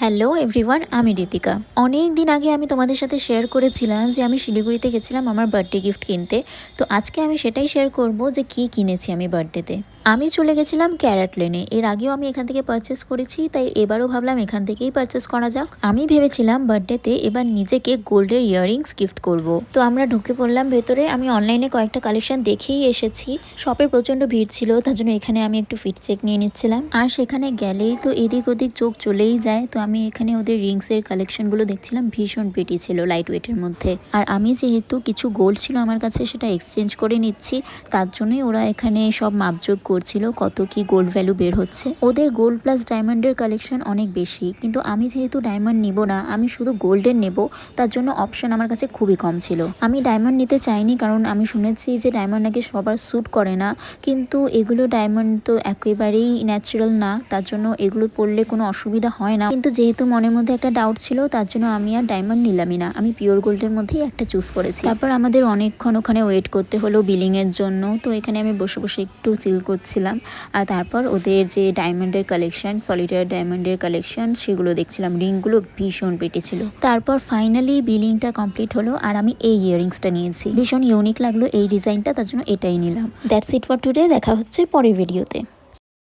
Hello everyone, আমি ঋতিকা। অনেক দিন আগে আমি তোমাদের সাথে শেয়ার করেছিলাম যে আমি শিলিগুড়িতে গেছিলাম আমার বার্থডে গিফট কিনতে। তো আজকে আমি সেটাই শেয়ার করব যে কি কিনেছি আমি বার্থডেতে। আমি চলে গেছিলাম ক্যারাট লেনে। এর আগেও আমি এখান থেকে পারচেস করেছি, তাই এবারও ভাবলাম এখান থেকেই পারচেস করা যাক। আমি ভেবেছিলাম বার্থডেতে এবার নিজেকে গোল্ডের ইয়াররিংস গিফট করব। তো আমরা ঢুকে পড়লাম ভেতরে। আমি অনলাইনে কয়েকটা কালেকশন দেখেই এসেছি। শপে প্রচণ্ড ভিড় ছিল, তার জন্য এখানে আমি একটু ফিট চেক নিয়ে নিচ্ছিলাম। আর সেখানে গেলেই তো এদিক ওদিক চোখ চলেই যায়। তো আমি এখানে ওদের রিংসের কালেকশনগুলো দেখছিলাম, ভীষণ প্রিটি ছিল লাইট ওয়েটের মধ্যে। আর আমি যেহেতু কিছু গোল্ড ছিল আমার কাছে, সেটা এক্সচেঞ্জ করে নিচ্ছি, তার জন্যই ওরা এখানে সব মাপযোগ করছিল কত কি গোল্ড ভ্যালু বের হচ্ছে। ওদের গোল্ড প্লাস ডায়মন্ডের কালেকশন অনেক বেশি, কিন্তু আমি যেহেতু ডায়মন্ড নিব না, আমি শুধু গোল্ডের নেব, তার জন্য অপশন আমার কাছে খুবই কম ছিল। আমি ডায়মন্ড নিতে চাইনি, কারণ আমি শুনেছি যে ডায়মন্ড নাকি সবার স্যুট করে না, কিন্তু এগুলো ডায়মন্ড তো একেবারেই ন্যাচারাল না, তার জন্য এগুলো পরলে কোনো অসুবিধা হয় না। কিন্তু যেহেতু মনের মধ্যে একটা ডাউট ছিল, তার জন্য আমি আর ডায়মন্ড নিলামই না, আমি পিওর গোল্ডের মধ্যেই একটা চুজ করেছি। তারপর আমাদের অনেকক্ষণ ওখানে ওয়েট করতে হলো বিলিং এর জন্য। তো এখানে আমি বসে বসে একটু চিল করছিলাম, আর তারপর ওদের যে ডায়মন্ডের কালেকশন, সলিটার ডায়মন্ডের কালেকশন, সেগুলো দেখছিলাম। রিংগুলো ভীষণ পেটে ছিল। তারপর ফাইনালি বিলিংটা কমপ্লিট হলো, আর আমি এই ইয়াররিংসটা নিয়েছি। ভীষণ ইউনিক লাগলো এই ডিজাইনটা, তার জন্য এটাই নিলাম। That's it for today. দেখা হচ্ছে পরের ভিডিওতে।